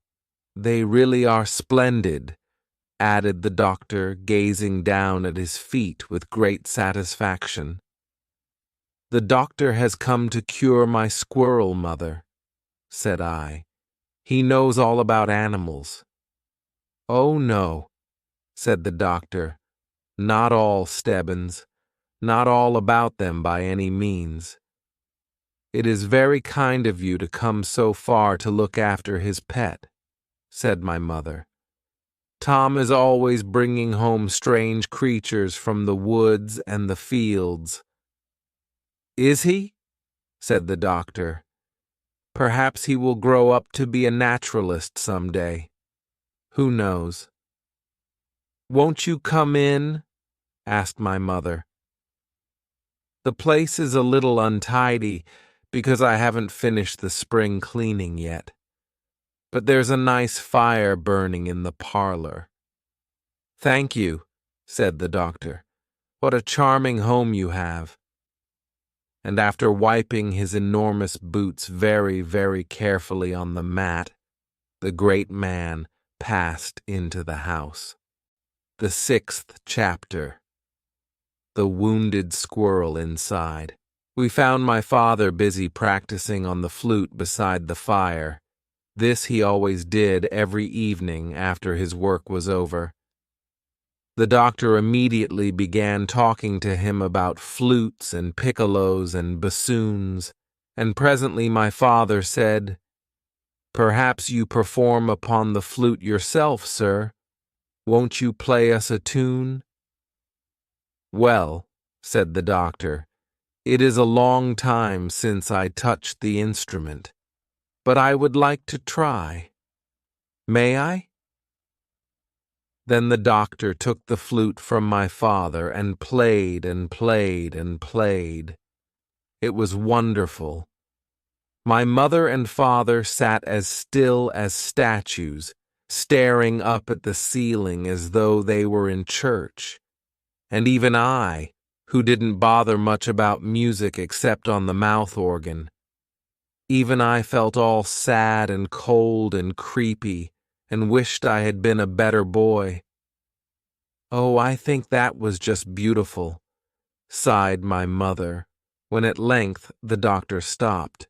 They really are splendid," added the doctor, gazing down at his feet with great satisfaction. "The doctor has come to cure my squirrel, mother," said I. "He knows all about animals." "Oh, no," said the doctor. "Not all, Stebbins. Not all about them by any means. It is very kind of you to come so far to look after his pet," said my mother. "Tom is always bringing home strange creatures from the woods and the fields." "Is he?" said the doctor. "Perhaps he will grow up to be a naturalist some day. Who knows?" "Won't you come in?" asked my mother. "The place is a little untidy because I haven't finished the spring cleaning yet. But there's a nice fire burning in the parlor." "Thank you," said the doctor. "What a charming home you have." And after wiping his enormous boots very, very carefully on the mat, the great man passed into the house. The 6th chapter. The wounded squirrel inside. We found my father busy practicing on the flute beside the fire. This he always did every evening after his work was over. The doctor immediately began talking to him about flutes and piccolos and bassoons, and presently my father said, "Perhaps you perform upon the flute yourself, sir. Won't you play us a tune?" "Well," said the doctor, "it is a long time since I touched the instrument, but I would like to try. May I?" Then the doctor took the flute from my father and played and played and played. It was wonderful. My mother and father sat as still as statues, staring up at the ceiling as though they were in church. And even I, who didn't bother much about music except on the mouth organ, even I felt all sad and cold and creepy and wished I had been a better boy. "Oh, I think that was just beautiful," sighed my mother, when at length the doctor stopped.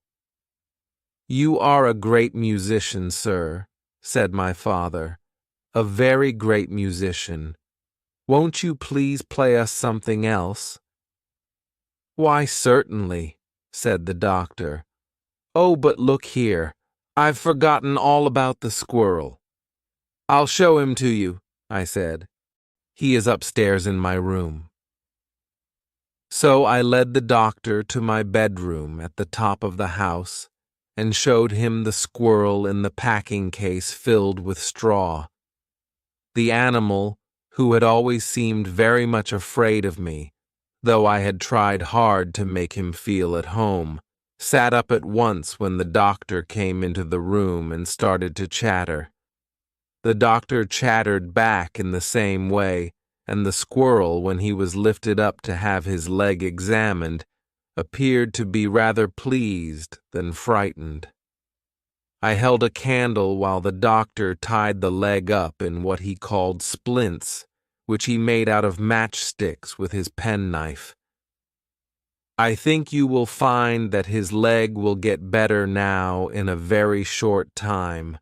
"You are a great musician, sir," said my father, "a very great musician. Won't you please play us something else?" "Why, certainly," said the doctor. "Oh, but look here, I've forgotten all about the squirrel." "I'll show him to you," I said. "He is upstairs in my room." So I led the doctor to my bedroom at the top of the house and showed him the squirrel in the packing case filled with straw. The animal, who had always seemed very much afraid of me, though I had tried hard to make him feel at home, sat up at once when the doctor came into the room and started to chatter. The doctor chattered back in the same way, and the squirrel, when he was lifted up to have his leg examined, appeared to be rather pleased than frightened. I held a candle while the doctor tied the leg up in what he called splints, which he made out of matchsticks with his penknife. "I think you will find that his leg will get better now in a very short time,"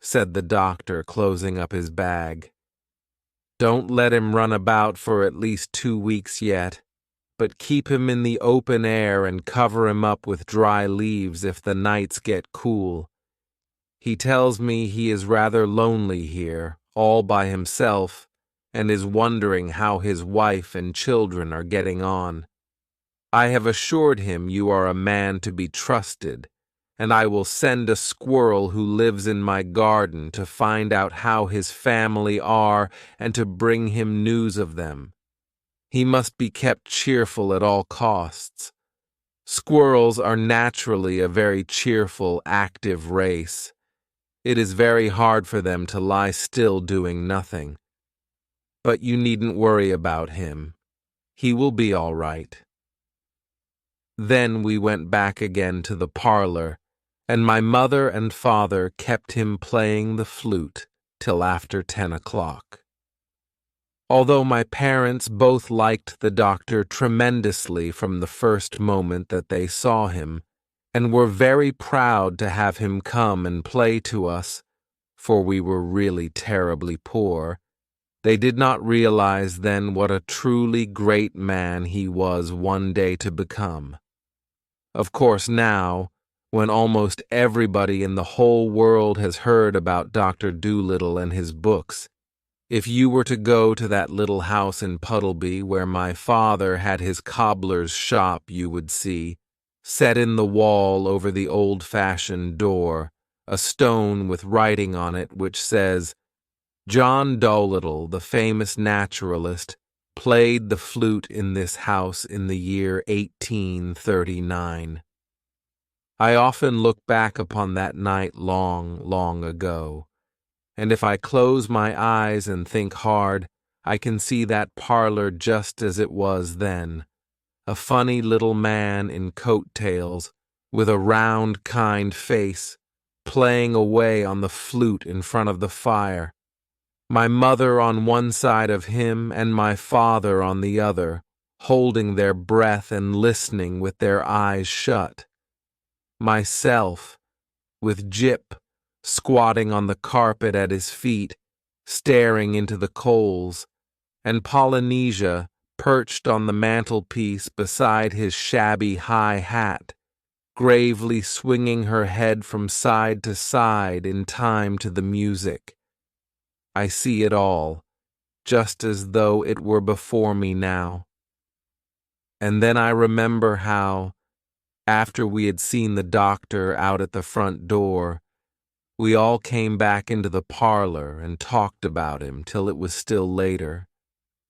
said the doctor, closing up his bag. "Don't let him run about for at least 2 weeks yet, but keep him in the open air and cover him up with dry leaves if the nights get cool. He tells me he is rather lonely here, all by himself, and is wondering how his wife and children are getting on. I have assured him you are a man to be trusted, and I will send a squirrel who lives in my garden to find out how his family are and to bring him news of them. He must be kept cheerful at all costs. Squirrels are naturally a very cheerful, active race. It is very hard for them to lie still doing nothing. But you needn't worry about him. He will be all right." Then we went back again to the parlor, and my mother and father kept him playing the flute till after 10 o'clock. Although my parents both liked the doctor tremendously from the first moment that they saw him, and were very proud to have him come and play to us, for we were really terribly poor, they did not realize then what a truly great man he was one day to become. Of course now, when almost everybody in the whole world has heard about Dr. Dolittle and his books, if you were to go to that little house in Puddleby where my father had his cobbler's shop, you would see, set in the wall over the old-fashioned door, a stone with writing on it which says, "John Dolittle, the famous naturalist, played the flute in this house in the year 1839. I often look back upon that night long, long ago, and if I close my eyes and think hard, I can see that parlor just as it was then, a funny little man in coat-tails, with a round, kind face, playing away on the flute in front of the fire, my mother on one side of him and my father on the other, holding their breath and listening with their eyes shut. Myself, with Jip, squatting on the carpet at his feet, staring into the coals, and Polynesia, perched on the mantelpiece beside his shabby high hat, gravely swinging her head from side to side in time to the music. I see it all, just as though it were before me now. And then I remember how, after we had seen the doctor out at the front door, We all came back into the parlor and talked about him till it was still later,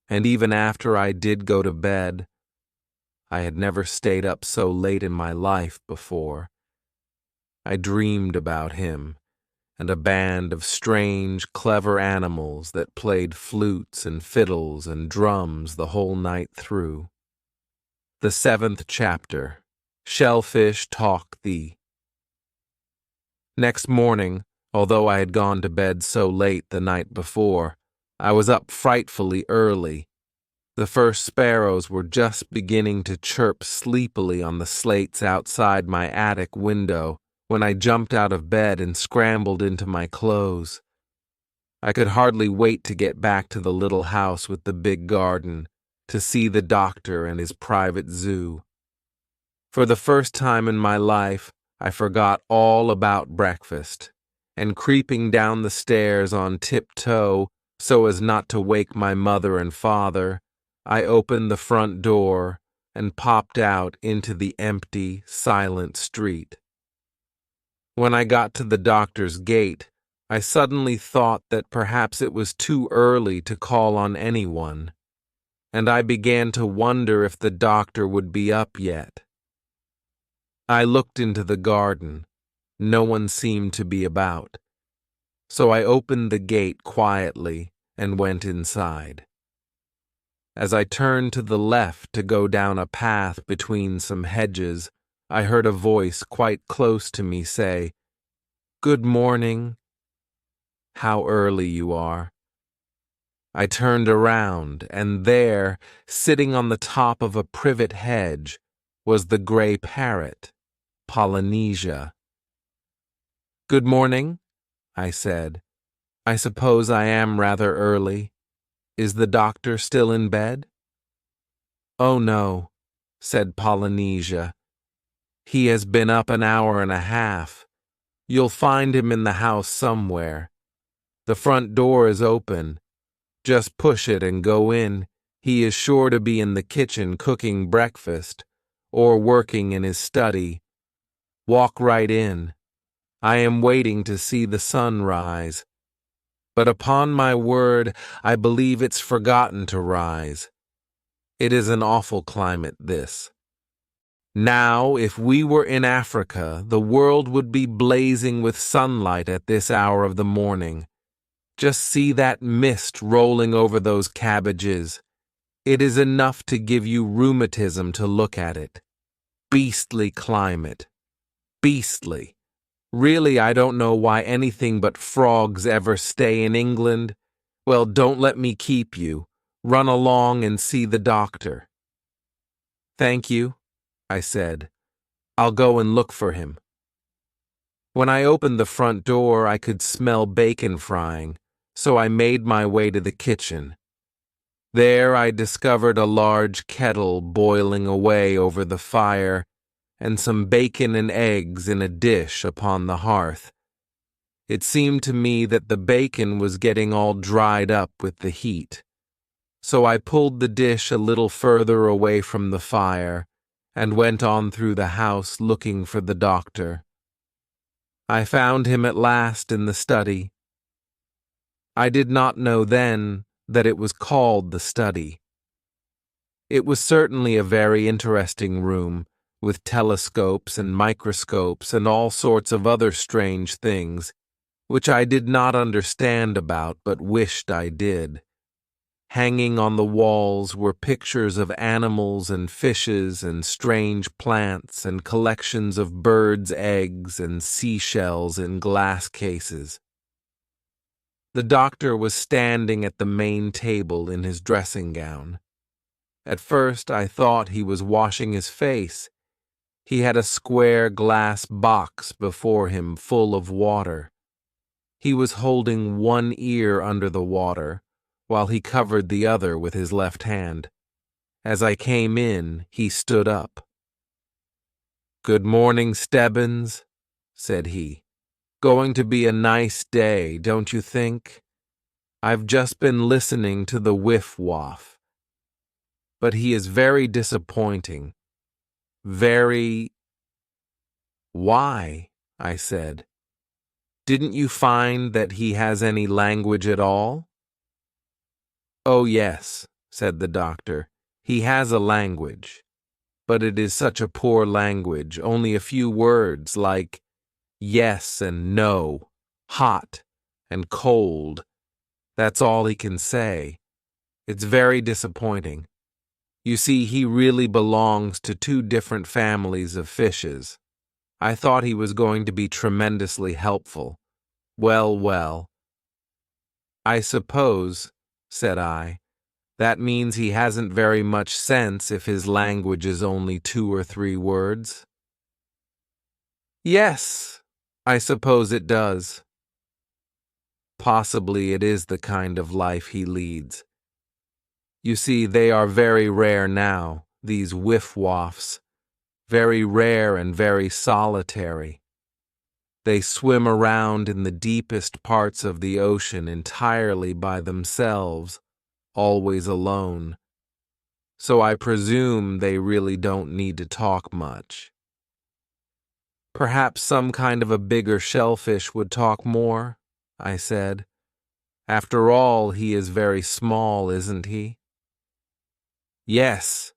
and even after I did go to bed, I had never stayed up so late in my life before. I dreamed about him and a band of strange, clever animals that played flutes and fiddles and drums the whole night through. The 7th chapter. Shellfish Talk Thee. Next morning, although I had gone to bed so late the night before, I was up frightfully early. The first sparrows were just beginning to chirp sleepily on the slates outside my attic window when I jumped out of bed and scrambled into my clothes. I could hardly wait to get back to the little house with the big garden, to see the doctor and his private zoo. For the first time in my life, I forgot all about breakfast, and creeping down the stairs on tiptoe so as not to wake my mother and father, I opened the front door and popped out into the empty, silent street. When I got to the doctor's gate, I suddenly thought that perhaps it was too early to call on anyone, and I began to wonder if the doctor would be up yet. I looked into the garden. No one seemed to be about. So I opened the gate quietly and went inside. As I turned to the left to go down a path between some hedges, I heard a voice quite close to me say, "Good morning. How early you are." I turned around, and there, sitting on the top of a privet hedge, was the gray parrot, Polynesia. "Good morning," I said. "I suppose I am rather early. Is the doctor still in bed?" "Oh, no," said Polynesia. "He has been up an hour and a half. You'll find him in the house somewhere. The front door is open. Just push it and go in. He is sure to be in the kitchen cooking breakfast, or working in his study. Walk right in. I am waiting to see the sun rise. But upon my word, I believe it's forgotten to rise. It is an awful climate, this. Now, if we were in Africa, the world would be blazing with sunlight at this hour of the morning. Just see that mist rolling over those cabbages. It is enough to give you rheumatism to look at it. Beastly climate. Beastly. Really, I don't know why anything but frogs ever stay in England. Well, don't let me keep you. Run along and see the doctor." "Thank you," I said. "I'll go and look for him." When I opened the front door, I could smell bacon frying, so I made my way to the kitchen. There I discovered a large kettle boiling away over the fire, and some bacon and eggs in a dish upon the hearth. It seemed to me that the bacon was getting all dried up with the heat. So I pulled the dish a little further away from the fire and went on through the house looking for the doctor. I found him at last in the study. I did not know then that it was called the study. It was certainly a very interesting room, with telescopes and microscopes and all sorts of other strange things, which I did not understand about but wished I did. Hanging on the walls were pictures of animals and fishes and strange plants and collections of birds' eggs and seashells in glass cases. The doctor was standing at the main table in his dressing gown. At first I thought he was washing his face. He had a square glass box before him full of water. He was holding one ear under the water, while he covered the other with his left hand. As I came in, he stood up. "Good morning, Stebbins," said he. "Going to be a nice day, don't you think? I've just been listening to the whiff-waff. But he is very disappointing. Very—" "Why?" I said. Didn't you find that he has any language at all? Oh, yes, said the doctor. He has a language, but it is such a poor language, only a few words like yes and no, hot and cold. That's all he can say. It's very disappointing. You see, he really belongs to two different families of fishes. I thought he was going to be tremendously helpful. Well, well. I suppose, said I, that means he hasn't very much sense if his language is only 2 or 3 words. Yes, I suppose it does. Possibly it is the kind of life he leads. You see, they are very rare now, these whiff-waffs, very rare and very solitary. They swim around in the deepest parts of the ocean entirely by themselves, always alone. So I presume they really don't need to talk much. Perhaps some kind of a bigger shellfish would talk more, I said. After all, he is very small, isn't he? Yes,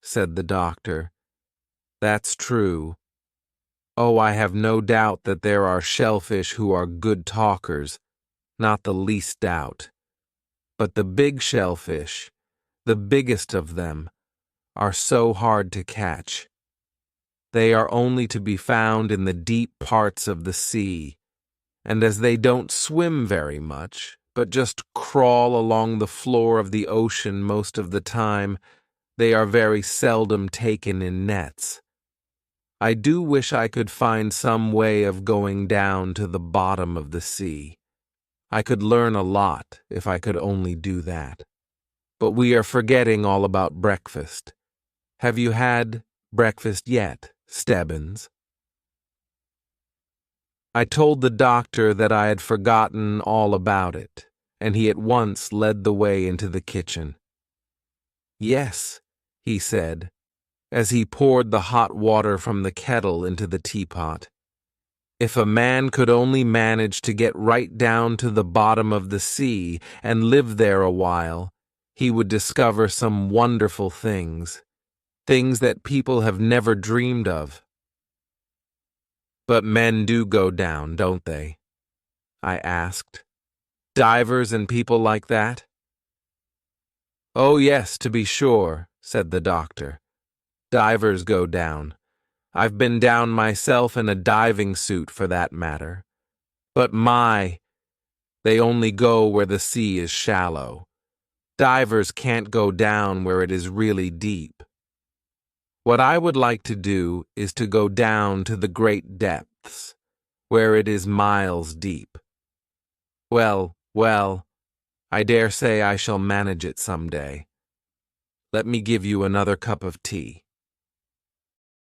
said the doctor. That's true. Oh, I have no doubt that there are shellfish who are good talkers, not the least doubt. But the big shellfish, the biggest of them, are so hard to catch. They are only to be found in the deep parts of the sea, and as they don't swim very much, but just crawl along the floor of the ocean most of the time, they are very seldom taken in nets. I do wish I could find some way of going down to the bottom of the sea. I could learn a lot if I could only do that. But we are forgetting all about breakfast. Have you had breakfast yet, Stebbins? I told the doctor that I had forgotten all about it, and he at once led the way into the kitchen. Yes, he said, as he poured the hot water from the kettle into the teapot. If a man could only manage to get right down to the bottom of the sea and live there a while, he would discover some wonderful things, things that people have never dreamed of. But men do go down, don't they? I asked. Divers and people like that? Oh, yes, to be sure, said the doctor. Divers go down. I've been down myself in a diving suit, for that matter. But they only go where the sea is shallow. Divers can't go down where it is really deep. What I would like to do is to go down to the great depths, where it is miles deep. Well, I dare say I shall manage it some day. Let me give you another cup of tea.